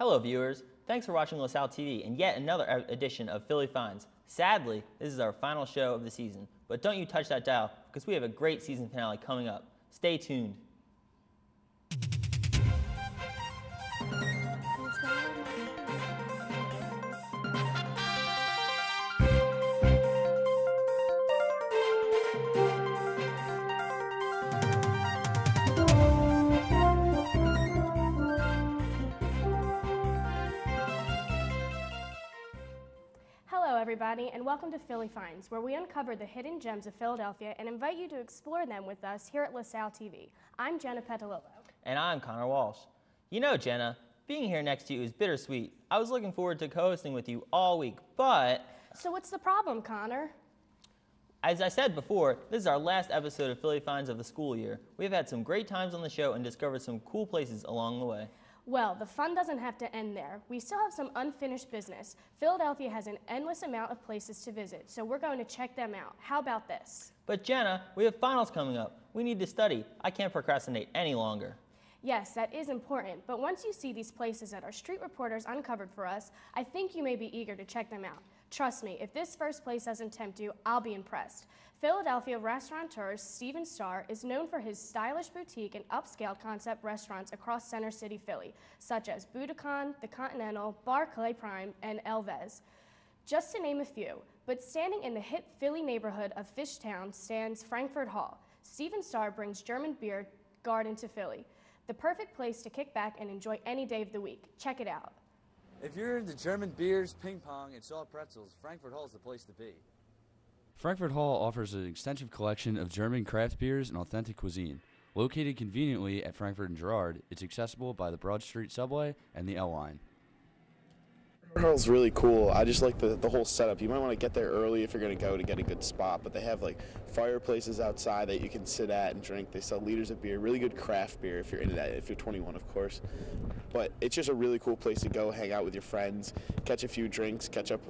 Hello viewers, thanks for watching LaSalle TV and yet another edition of Philly Phinds. Sadly, this is our final show of the season, but don't you touch that dial because we have a great season finale coming up. Stay tuned. Hello everybody, and welcome to Philly Phinds, where we uncover the hidden gems of Philadelphia and invite you to explore them with us here at LaSalle TV. I'm Jenna Petalillo. And I'm Connor Walsh. You know, Jenna, being here next to you is bittersweet. I was looking forward to co-hosting with you all week, but... So what's the problem, Connor? As I said before, this is our last episode of Philly Phinds of the school year. We've had some great times on the show and discovered some cool places along the way. Well, the fun doesn't have to end there. We still have some unfinished business. Philadelphia has an endless amount of places to visit, so we're going to check them out. How about this? But Jenna, we have finals coming up. We need to study. I can't procrastinate any longer. Yes, that is important, but once you see these places that our street reporters uncovered for us, I think you may be eager to check them out. Trust me, if this first place doesn't tempt you, I'll be impressed. Philadelphia restaurateur Steven Starr is known for his stylish boutique and upscale concept restaurants across Center City, Philly, such as Budokan, The Continental, Barcade Prime, and Elvez, just to name a few. But standing in the hip Philly neighborhood of Fishtown stands Frankfurt Hall. Steven Starr brings German beer garden to Philly, the perfect place to kick back and enjoy any day of the week. Check it out. If you're into German beers, ping pong, and soft pretzels, Frankfurt Hall is the place to be. Frankfurt Hall offers an extensive collection of German craft beers and authentic cuisine. Located conveniently at Frankfurt and Girard, it's accessible by the Broad Street Subway and the L Line. Hall's really cool. I just like the whole setup. You might want to get there early if you're going to go to get a good spot, but they have like fireplaces outside that you can sit at and drink. They sell liters of beer, really good craft beer if you're into that, if you're 21 of course. But it's just a really cool place to go, hang out with your friends, catch a few drinks, catch up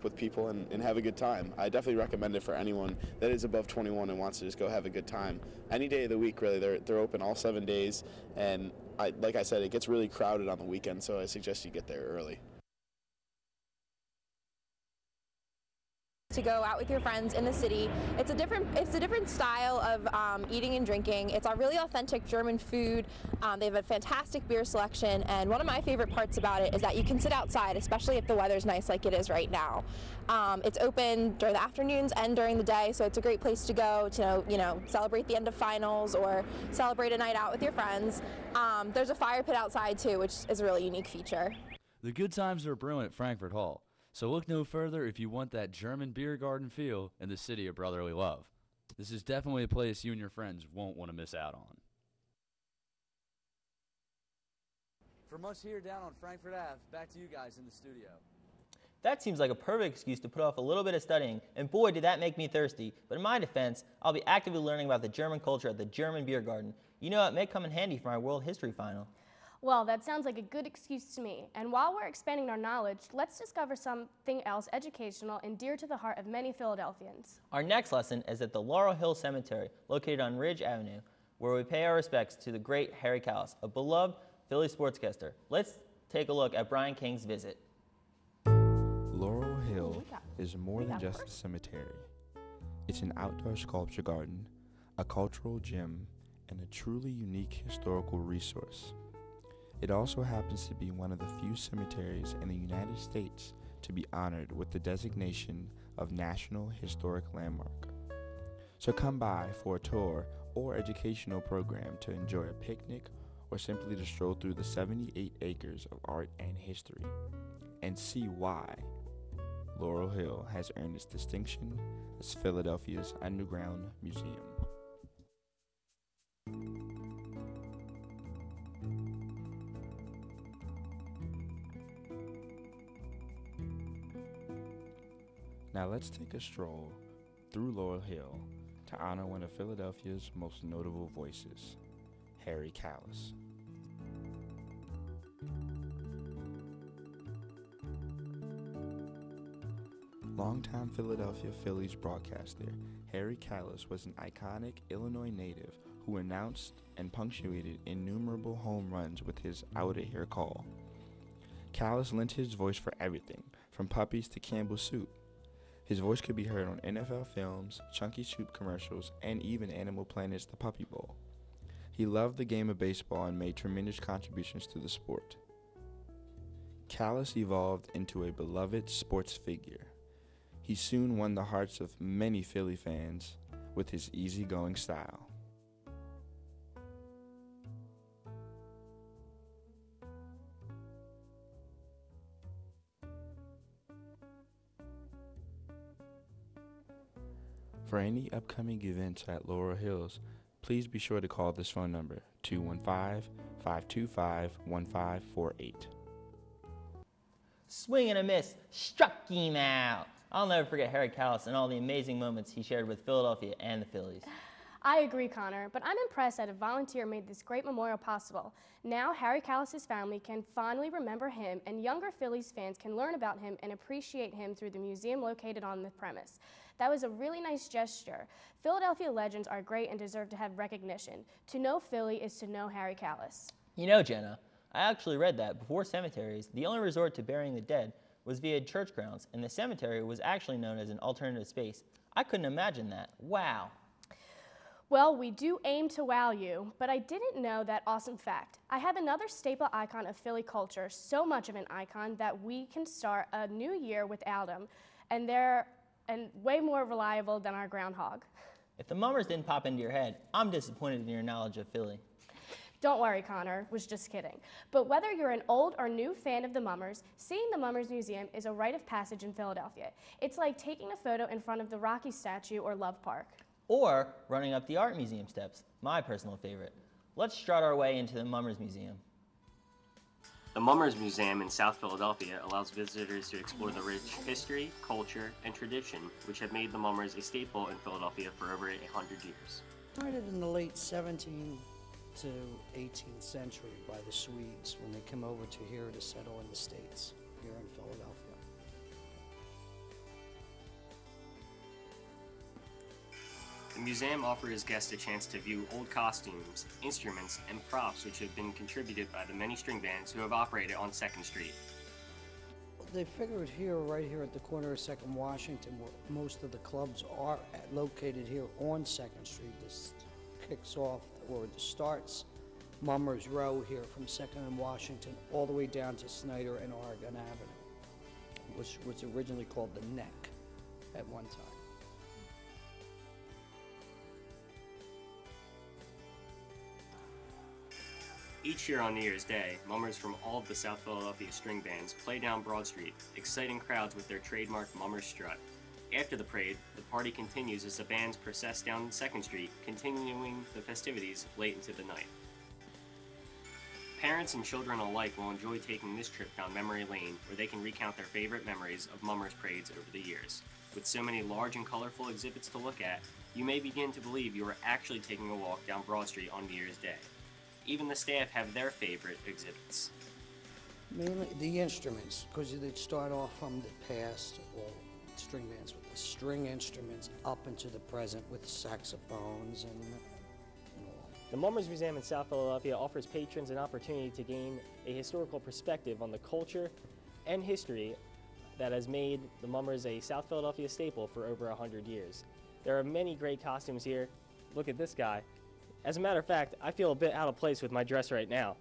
with people and have a good time. I definitely recommend it for anyone that is above 21 and wants to just go have a good time. Any day of the week really, they're open all 7 days, and like I said, it gets really crowded on the weekend, so I suggest you get there early. To go out with your friends in the city. It's a different style of eating and drinking. It's a really authentic German food. They have a fantastic beer selection, and one of my favorite parts about it is that you can sit outside, especially if the weather's nice like it is right now. It's open during the afternoons and during the day, so it's a great place to go to celebrate the end of finals or celebrate a night out with your friends. There's a fire pit outside too, which is a really unique feature. The good times are brewing at Frankfurt Hall. So look no further if you want that German beer garden feel in the city of brotherly love. This is definitely a place you and your friends won't want to miss out on. From us here down on Frankfurt Ave, back to you guys in the studio. That seems like a perfect excuse to put off a little bit of studying, and boy did that make me thirsty. But in my defense, I'll be actively learning about the German culture at the German Beer Garden. You know, it may come in handy for my World History final. Well, that sounds like a good excuse to me. And while we're expanding our knowledge, let's discover something else educational and dear to the heart of many Philadelphians. Our next lesson is at the Laurel Hill Cemetery, located on Ridge Avenue, where we pay our respects to the great Harry Callis, a beloved Philly sportscaster. Let's take a look at Brian King's visit. Laurel Hill is more than just a cemetery. It's an outdoor sculpture garden, a cultural gem, and a truly unique historical resource. It also happens to be one of the few cemeteries in the United States to be honored with the designation of National Historic Landmark. So come by for a tour or educational program to enjoy a picnic or simply to stroll through the 78 acres of art and history and see why Laurel Hill has earned its distinction as Philadelphia's underground museum. Now let's take a stroll through Laurel Hill to honor one of Philadelphia's most notable voices, Harry Callis. Longtime Philadelphia Phillies broadcaster Harry Callis was an iconic Illinois native who announced and punctuated innumerable home runs with his out-of-here call. Callis lent his voice for everything, from puppies to Campbell's soup. His voice could be heard on NFL films, Chunky Soup commercials, and even Animal Planet's The Puppy Bowl. He loved the game of baseball and made tremendous contributions to the sport. Callis evolved into a beloved sports figure. He soon won the hearts of many Philly fans with his easygoing style. For any upcoming events at Laurel Hills, please be sure to call this phone number, 215-525-1548. Swing and a miss, struck him out. I'll never forget Harry Callis and all the amazing moments he shared with Philadelphia and the Phillies. I agree, Connor, but I'm impressed that a volunteer made this great memorial possible. Now, Harry Callis' family can fondly remember him, and younger Phillies fans can learn about him and appreciate him through the museum located on the premise. That was a really nice gesture. Philadelphia legends are great and deserve to have recognition. To know Philly is to know Harry Callis. You know, Jenna, I actually read that before cemeteries, the only resort to burying the dead was via church grounds, and the cemetery was actually known as an alternative space. I couldn't imagine that. Wow. Well, we do aim to wow you, but I didn't know that awesome fact. I have another staple icon of Philly culture, so much of an icon that we can start a new year without them, and they're way more reliable than our groundhog. If the Mummers didn't pop into your head, I'm disappointed in your knowledge of Philly. Don't worry, Connor, was just kidding. But whether you're an old or new fan of the Mummers, seeing the Mummers Museum is a rite of passage in Philadelphia. It's like taking a photo in front of the Rocky statue or Love Park. Or running up the Art Museum steps, my personal favorite. Let's strut our way into the Mummers Museum. The Mummers Museum in South Philadelphia allows visitors to explore the rich history, culture, and tradition which have made the Mummers a staple in Philadelphia for over 100 years. Started in the late 17th to 18th century by the Swedes when they came over to here to settle in the States, here in Philadelphia. The museum offers guests a chance to view old costumes, instruments, and props which have been contributed by the many string bands who have operated on 2nd Street. They figured here, right here at the corner of 2nd Washington, where most of the clubs are located here on 2nd Street. This kicks off, or it starts Mummers Row here from 2nd and Washington all the way down to Snyder and Oregon Avenue, which was originally called the Neck at one time. Each year on New Year's Day, mummers from all of the South Philadelphia string bands play down Broad Street, exciting crowds with their trademark Mummers strut. After the parade, the party continues as the bands process down 2nd Street, continuing the festivities late into the night. Parents and children alike will enjoy taking this trip down memory lane, where they can recount their favorite memories of mummers parades over the years. With so many large and colorful exhibits to look at, you may begin to believe you are actually taking a walk down Broad Street on New Year's Day. Even the staff have their favorite exhibits. Mainly the instruments, because they'd start off from the past, all string bands with the string instruments, up into the present with saxophones and all. The Mummers Museum in South Philadelphia offers patrons an opportunity to gain a historical perspective on the culture and history that has made the Mummers a South Philadelphia staple for over 100 years. There are many great costumes here. Look at this guy. As a matter of fact, I feel a bit out of place with my dress right now.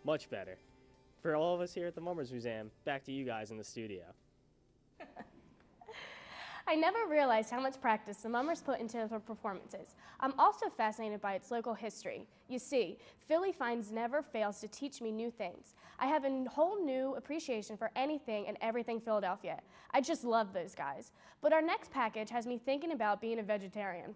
Much better. For all of us here at the Mummers Museum, back to you guys in the studio. I never realized how much practice the Mummers put into their performances. I'm also fascinated by its local history. You see, Philly Phinds never fails to teach me new things. I have a whole new appreciation for anything and everything Philadelphia. I just love those guys. But our next package has me thinking about being a vegetarian.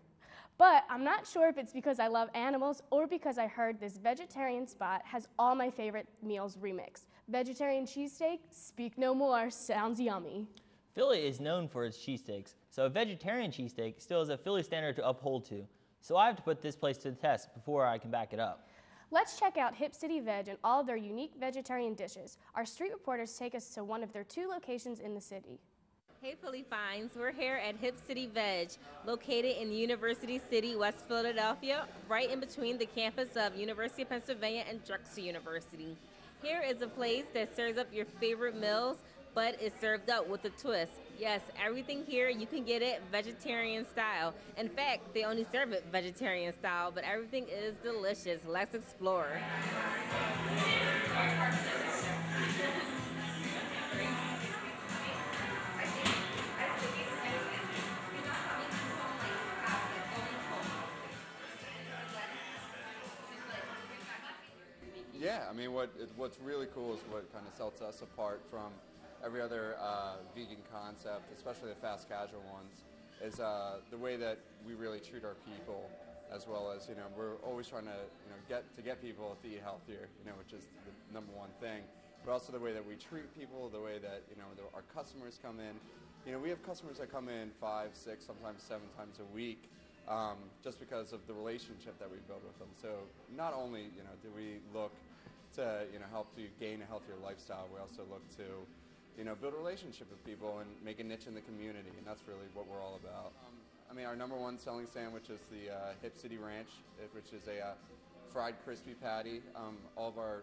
But I'm not sure if it's because I love animals or because I heard this vegetarian spot has all my favorite meals remixed. Vegetarian cheesesteak, speak no more, sounds yummy. Philly is known for its cheesesteaks, so a vegetarian cheesesteak still is a Philly standard to uphold to. So I have to put this place to the test before I can back it up. Let's check out Hip City Veg and all of their unique vegetarian dishes. Our street reporters take us to one of their 2 locations in the city. Hey Philly Phinds, we're here at Hip City Veg, located in University City, West Philadelphia, right in between the campus of University of Pennsylvania and Drexel University. Here is a place that serves up your favorite meals, but it's served up with a twist. Yes, everything here, you can get it vegetarian style. In fact, they only serve it vegetarian style, but everything is delicious. Let's explore. Yeah, I mean, what's really cool is what kind of sets us apart from every other vegan concept, especially the fast casual ones, is the way that we really treat our people, as well as, we're always trying to, get people to eat healthier, which is the number one thing, but also the way that we treat people, the way that, our customers come in. We have customers that come in 5, 6, sometimes 7 times a week, just because of the relationship that we build with them. So not only, do we look to, help you gain a healthier lifestyle, we also look to, build a relationship with people and make a niche in the community, and that's really what we're all about. I mean, our number one selling sandwich is the Hip City Ranch, which is a fried crispy patty. All of our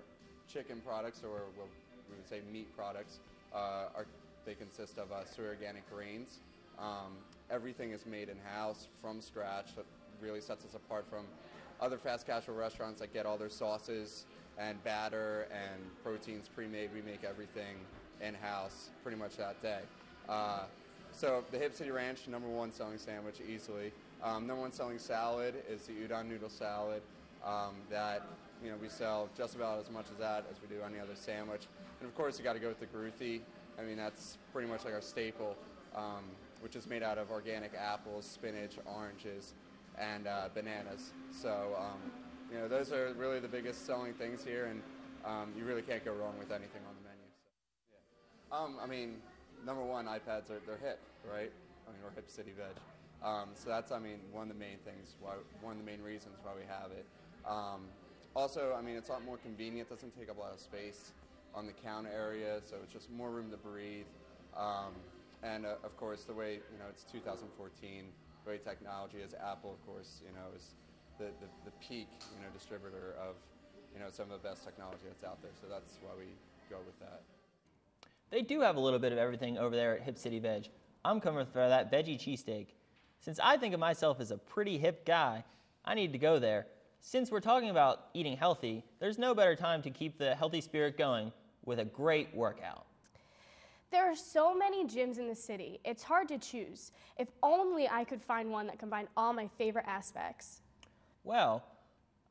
chicken products, or what we would say meat products, they consist of soy organic grains. Everything is made in-house from scratch. That really sets us apart from other fast casual restaurants that get all their sauces and batter and proteins pre-made. We make everything in-house pretty much that day. So the Hip City Ranch, number one selling sandwich easily. Number one selling salad is the udon noodle salad that we sell just about as much as that as we do any other sandwich. And of course you got to go with the Groothy. I mean, that's pretty much like our staple, which is made out of organic apples, spinach, oranges, and bananas. So those are really the biggest selling things here, and you really can't go wrong with anything on the menu. So, yeah. I mean, number one, iPads they're hip, right? I mean, we're Hip City Veg. So that's, one of the main things, one of the main reasons why we have it. Also, it's a lot more convenient. It doesn't take up a lot of space on the counter area, so it's just more room to breathe. And of course, the way, it's 2014, the way technology is, Apple, of course, is the peak, distributor of, some of the best technology that's out there. So that's why we go with that. They do have a little bit of everything over there at Hip City Veg. I'm coming for that veggie cheesesteak. Since I think of myself as a pretty hip guy, I need to go there. Since we're talking about eating healthy, there's no better time to keep the healthy spirit going with a great workout. There are so many gyms in the city, it's hard to choose. If only I could find one that combined all my favorite aspects. Well,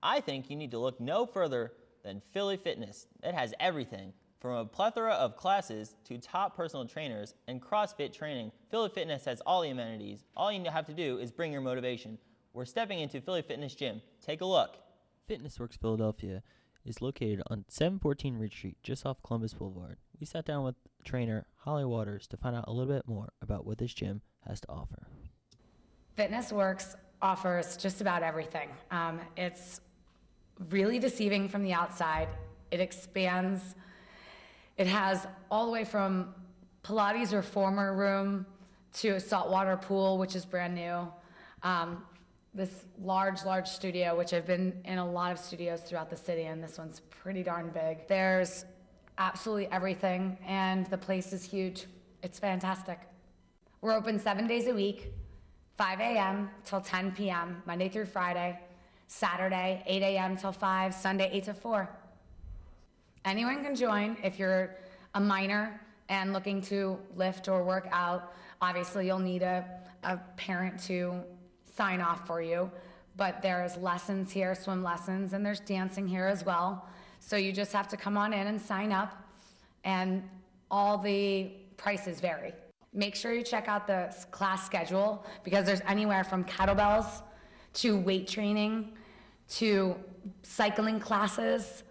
I think you need to look no further than Philly Fitness. It has everything, from a plethora of classes to top personal trainers and CrossFit training. Philly Fitness has all the amenities. All you have to do is bring your motivation. We're stepping into Philly Fitness Gym. Take a look. FitnessWorks Philadelphia is located on 714 Ridge Street, just off Columbus Boulevard. We sat down with trainer Holly Waters to find out a little bit more about what this gym has to offer. FitnessWorks offers just about everything. It's really deceiving from the outside. It expands. It has all the way from Pilates reformer room to a saltwater pool, which is brand new. This large studio, which I've been in a lot of studios throughout the city, and this one's pretty darn big. There's absolutely everything, and the place is huge. It's fantastic. We're open 7 days a week, 5 a.m. till 10 p.m., Monday through Friday, Saturday, 8 a.m. till 5, Sunday, 8 to 4. Anyone can join if you're a minor and looking to lift or work out. Obviously, you'll need a parent to sign off for you, but there's lessons here, swim lessons, and there's dancing here as well. So you just have to come on in and sign up, and all the prices vary. Make sure you check out the class schedule, because there's anywhere from kettlebells to weight training to cycling classes,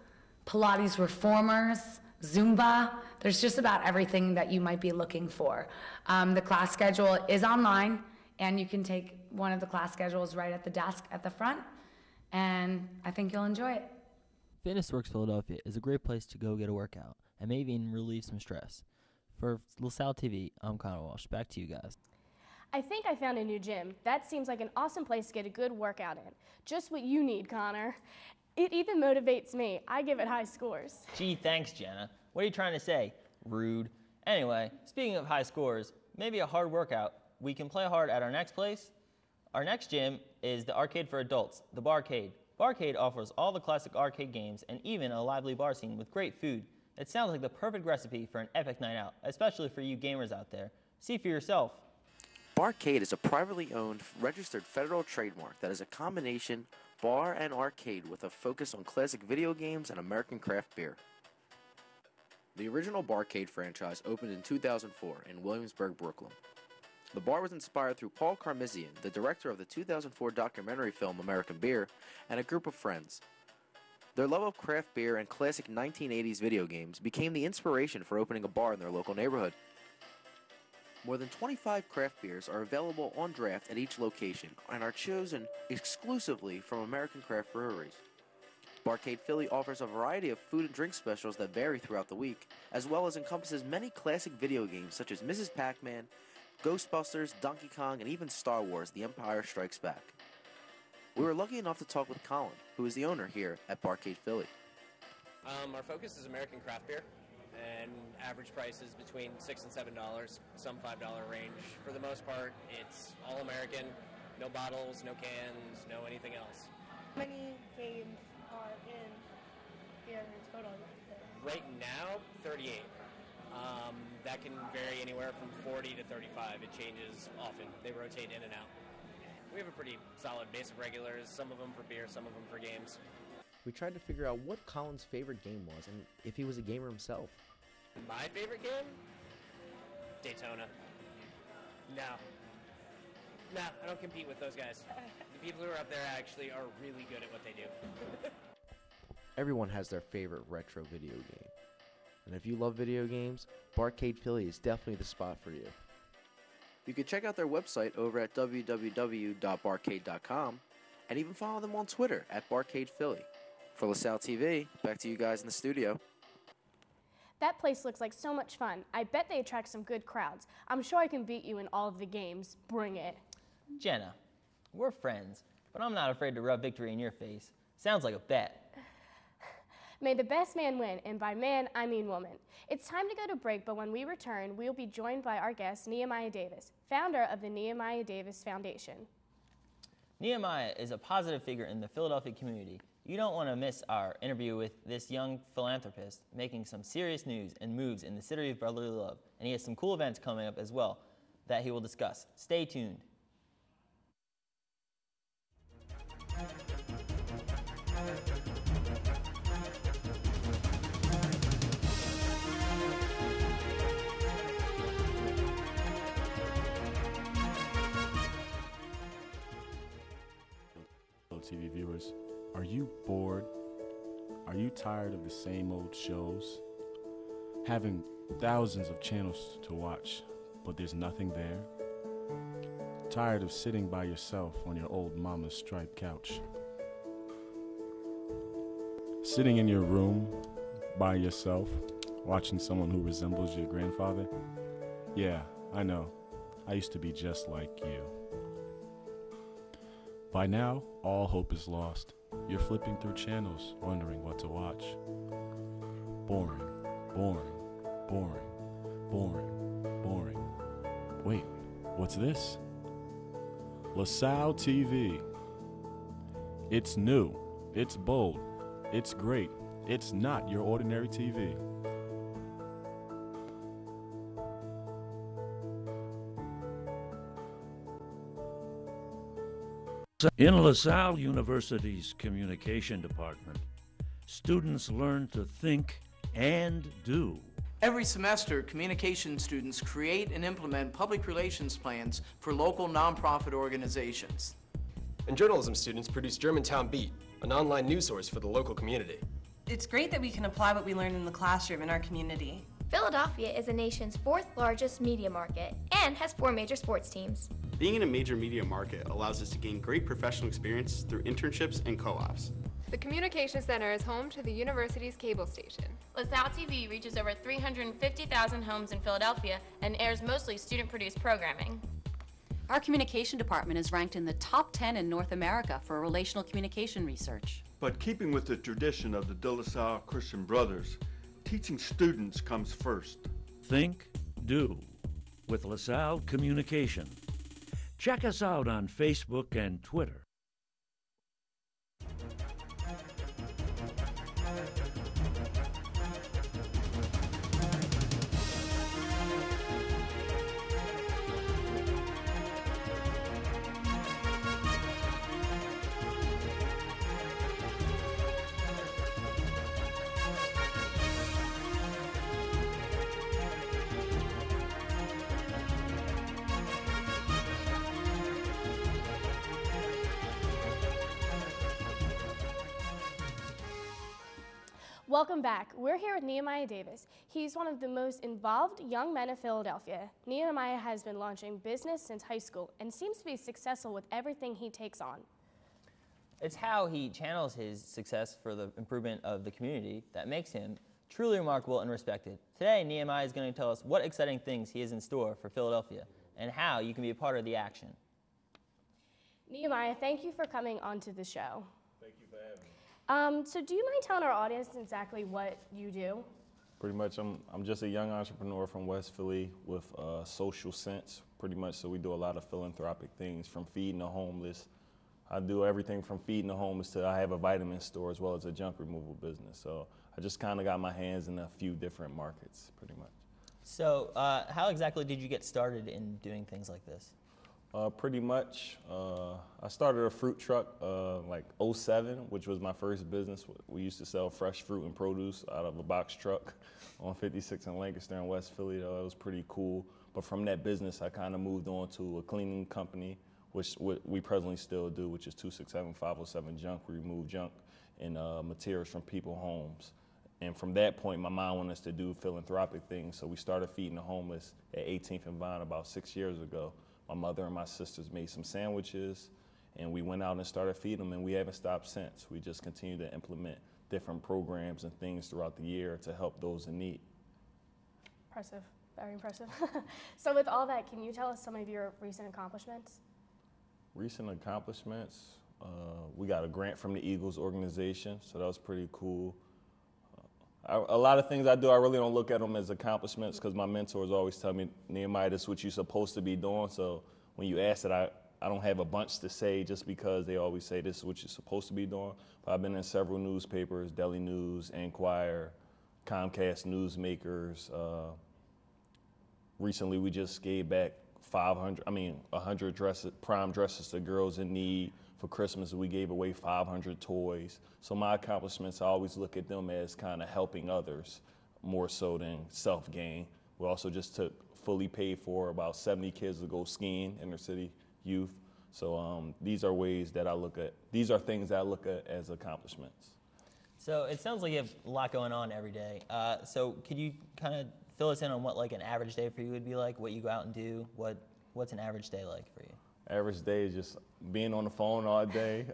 Pilates reformers, Zumba. There's just about everything that you might be looking for. The class schedule is online, and you can take one of the class schedules right at the desk at the front, and I think you'll enjoy it. FitnessWorks Philadelphia is a great place to go get a workout and maybe even relieve some stress. For LaSalle TV, I'm Connor Walsh. Back to you guys. I think I found a new gym. That seems like an awesome place to get a good workout in. Just what you need, Connor. It even motivates me. I give it high scores. Gee, thanks, Jenna. What are you trying to say? Rude. Anyway, speaking of high scores, maybe a hard workout. We can play hard at our next place. Our next gym is the arcade for adults, the Barcade. Barcade offers all the classic arcade games and even a lively bar scene with great food. It sounds like the perfect recipe for an epic night out, especially for you gamers out there. See for yourself. Barcade is a privately owned, registered federal trademark that is a combination bar and arcade with a focus on classic video games and American craft beer. The original Barcade franchise opened in 2004 in Williamsburg, Brooklyn. The bar was inspired through Paul Karmazin, the director of the 2004 documentary film American Beer, and a group of friends. Their love of craft beer and classic 1980s video games became the inspiration for opening a bar in their local neighborhood. More than 25 craft beers are available on draft at each location and are chosen exclusively from American craft breweries. Barcade Philly offers a variety of food and drink specials that vary throughout the week, as well as encompasses many classic video games such as Mrs. Pac-Man, Ghostbusters, Donkey Kong, and even Star Wars: The Empire Strikes Back. We were lucky enough to talk with Colin, who is the owner here at Barcade Philly. Our focus is American craft beer, and average price is between $6 and $7, some $5 range. For the most part, it's all American, no bottles, no cans, no anything else. How many games are in here total? Right now, 38. That can vary anywhere from 40 to 35. It changes often. They rotate in and out. We have a pretty solid base of regulars, some of them for beer, some of them for games. We tried to figure out what Colin's favorite game was and if he was a gamer himself. My favorite game? Daytona. No, I don't compete with those guys. The people who are up there actually are really good at what they do. Everyone has their favorite retro video game. And if you love video games, Barcade Philly is definitely the spot for you. You can check out their website over at www.barcade.com and even follow them on Twitter at Barcade Philly. For LaSalle TV, back to you guys in the studio. That place looks like so much fun. I bet they attract some good crowds. I'm sure I can beat you in all of the games. Bring it. Jenna, we're friends, but I'm not afraid to rub victory in your face. Sounds like a bet. May the best man win, and by man, I mean woman. It's time to go to break, but when we return, we'll be joined by our guest, Nehemiah Davis, founder of the Nehemiah Davis Foundation. Nehemiah is a positive figure in the Philadelphia community. You don't want to miss our interview with this young philanthropist making some serious news and moves in the city of brotherly love, and he has some cool events coming up as well that he will discuss. Stay tuned. TV viewers, are you bored? Are you tired of the same old shows? Having thousands of channels to watch, but there's nothing there? Tired of sitting by yourself on your old mama's striped couch? Sitting in your room by yourself, watching someone who resembles your grandfather? Yeah, I know. I used to be just like you. By now, all hope is lost. You're flipping through channels, wondering what to watch. Boring, boring, boring, boring, boring. Wait, what's this? LaSalle TV. It's new, it's bold, it's great. It's not your ordinary TV. In LaSalle University's communication department, students learn to think and do. Every semester, communication students create and implement public relations plans for local nonprofit organizations. And journalism students produce Germantown Beat, an online news source for the local community. It's great that we can apply what we learned in the classroom in our community. Philadelphia is the nation's 4th largest media market and has 4 major sports teams. Being in a major media market allows us to gain great professional experience through internships and co-ops. The Communication Center is home to the university's cable station. LaSalle TV reaches over 350,000 homes in Philadelphia and airs mostly student-produced programming. Our communication department is ranked in the top 10 in North America for relational communication research. But keeping with the tradition of the De La Salle Christian Brothers, teaching students comes first. Think, do with LaSalle Communication. Check us out on Facebook and Twitter. Welcome back. We're here with Nehemiah Davis. He's one of the most involved young men of Philadelphia. Nehemiah has been launching business since high school and seems to be successful with everything he takes on. It's how he channels his success for the improvement of the community that makes him truly remarkable and respected. Today, Nehemiah is going to tell us what exciting things he has in store for Philadelphia and how you can be a part of the action. Nehemiah, thank you for coming onto the show. Thank you for having me. So do you mind telling our audience exactly what you do? Pretty much, I'm just a young entrepreneur from West Philly with social sense, pretty much. So we do a lot of philanthropic things, from feeding the homeless. I do everything from feeding the homeless to I have a vitamin store as well as a junk removal business. So I just kind of got my hands in a few different markets, pretty much. So how exactly did you get started in doing things like this? Pretty much, I started a fruit truck like '07, which was my first business. We used to sell fresh fruit and produce out of a box truck on 56 in Lancaster in West Philly. It was pretty cool. But from that business, I kind of moved on to a cleaning company, which we presently still do, which is 267-507 Junk. We remove junk and materials from people's homes. And from that point, my mom wanted us to do philanthropic things. So we started feeding the homeless at 18th and Vine about 6 years ago. My mother and my sisters made some sandwiches, and we went out and started feeding them, and we haven't stopped since. We just continue to implement different programs and things throughout the year to help those in need. Impressive, very impressive. So with all that, can you tell us some of your recent accomplishments? Recent accomplishments, we got a grant from the Eagles organization, so that was pretty cool. A lot of things I do, I really don't look at them as accomplishments because my mentors always tell me, Nehemiah, this is what you're supposed to be doing. So when you ask it, I don't have a bunch to say just because they always say this is what you're supposed to be doing. But I've been in several newspapers, Daily News, Enquirer, Comcast Newsmakers. Recently, we just gave back 100 dresses, prom dresses to girls in need. For Christmas, we gave away 500 toys. So my accomplishments, I always look at them as kind of helping others more so than self-gain. We also just took fully paid for about 70 kids to go skiing, inner city youth. So these are ways that I look at, these are things that I look at as accomplishments. So it sounds like you have a lot going on every day. So could you kind of fill us in on what like an average day for you would be like, what you go out and do, what's an average day like for you? Average day is just being on the phone all day,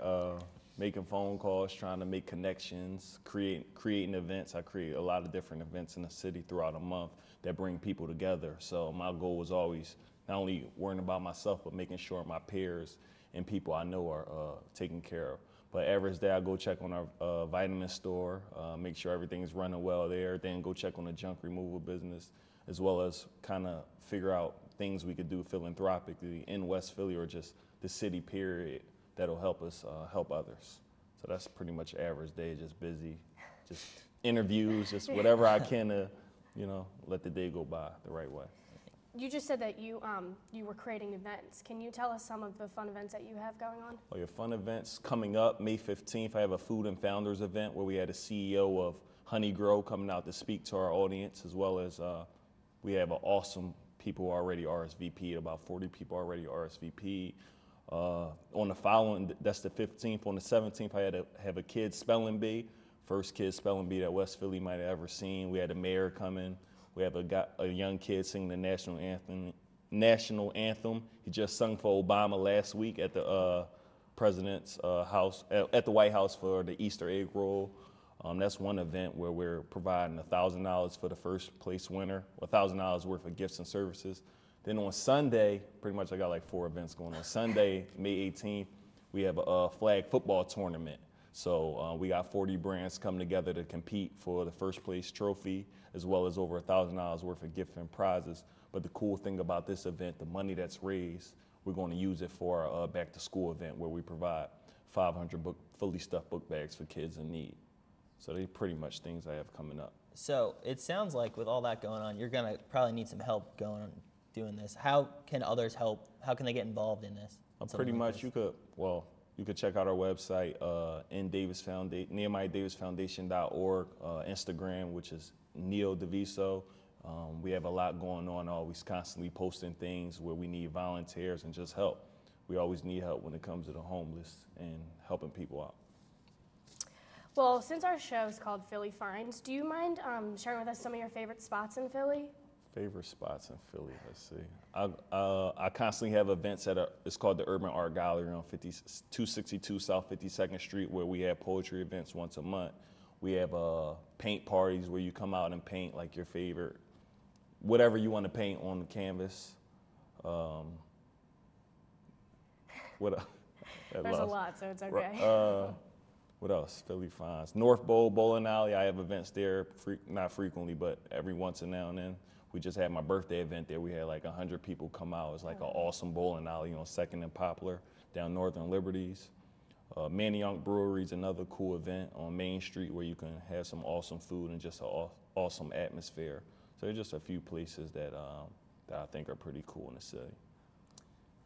making phone calls, trying to make connections, creating events. I create a lot of different events in the city throughout a month that bring people together. So my goal was always not only worrying about myself, but making sure my peers and people I know are taken care of. But average day, I go check on our vitamin store, make sure everything is running well there, then go check on the junk removal business, as well as kind of figure out things we could do philanthropically in West Philly or just the city period that'll help us help others. So that's pretty much average day, just busy, just interviews, just whatever I can to, let the day go by the right way. You just said that you were creating events. Can you tell us some of the fun events that you have going on? Oh, your fun events coming up May 15th. I have a Food and Founders event where we had a CEO of Honey Grow coming out to speak to our audience, as well as we have an awesome people already RSVP'd, about 40 people already RSVP'd. On the following, that's the 15th. On the 17th, I have a kids spelling bee, first kids spelling bee that West Philly might have ever seen. We had a mayor come in. We have a young kid singing the national anthem. He just sung for Obama last week at the president's house, at the White House for the Easter egg roll. That's one event where we're providing $1,000 for the first place winner, $1,000 worth of gifts and services. Then on Sunday, pretty much I got like 4 events going on. Sunday, May 18th, we have a flag football tournament. So we got 40 brands coming together to compete for the first place trophy, as well as over $1,000 worth of gift and prizes. But the cool thing about this event, the money that's raised, we're going to use it for our back to school event where we provide 500 fully stuffed book bags for kids in need. So they're pretty much things I have coming up. So it sounds like with all that going on, you're going to probably need some help going on doing this. How can others help? How can they get involved in this? Pretty much you could check out our website, NehemiahDavisFoundation.org, Instagram, which is Neo Deviso. We have a lot going on, always constantly posting things where we need volunteers and just help. We always need help when it comes to the homeless and helping people out. Well, since our show is called Philly Phinds, do you mind sharing with us some of your favorite spots in Philly? Favorite spots in Philly, let's see. I constantly have events it's called the Urban Art Gallery on 262 South 52nd Street, where we have poetry events once a month. We have paint parties where you come out and paint like your favorite, whatever you want to paint on the canvas. There's a lot, so it's okay. What else? Philly Phinds. North Bowl Bowling Alley, I have events there, not frequently, but every once in now and then. We just had my birthday event there. We had like 100 people come out. It's like an awesome bowling alley on 2nd and Poplar down Northern Liberties. Manayunk Brewery is another cool event on Main Street where you can have some awesome food and just an awesome atmosphere. So there's just a few places that I think are pretty cool in the city.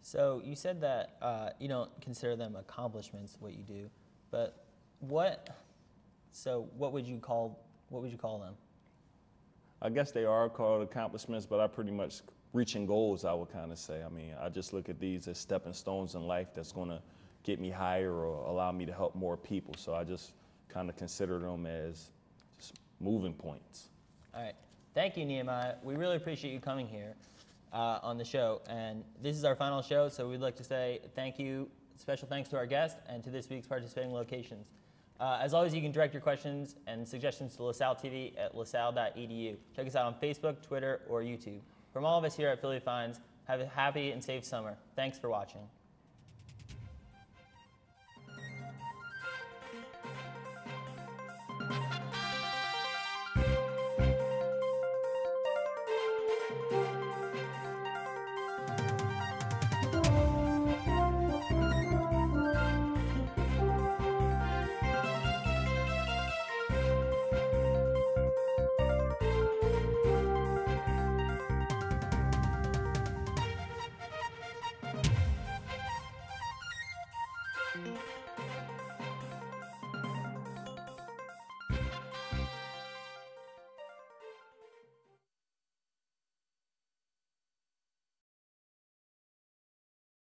So you said that you don't consider them accomplishments, what you do, but what would you call them? I guess they are called accomplishments, but I pretty much reaching goals, I would kind of say. I mean, I just look at these as stepping stones in life that's going to get me higher or allow me to help more people. So I just kind of consider them as just moving points. All right. Thank you, Nehemiah. We really appreciate you coming here on the show. And this is our final show, so we'd like to say thank you, special thanks to our guest and to this week's participating locations. As always, you can direct your questions and suggestions to LaSalle TV at lasalle.edu. Check us out on Facebook, Twitter, or YouTube. From all of us here at Philly Phinds, have a happy and safe summer. Thanks for watching.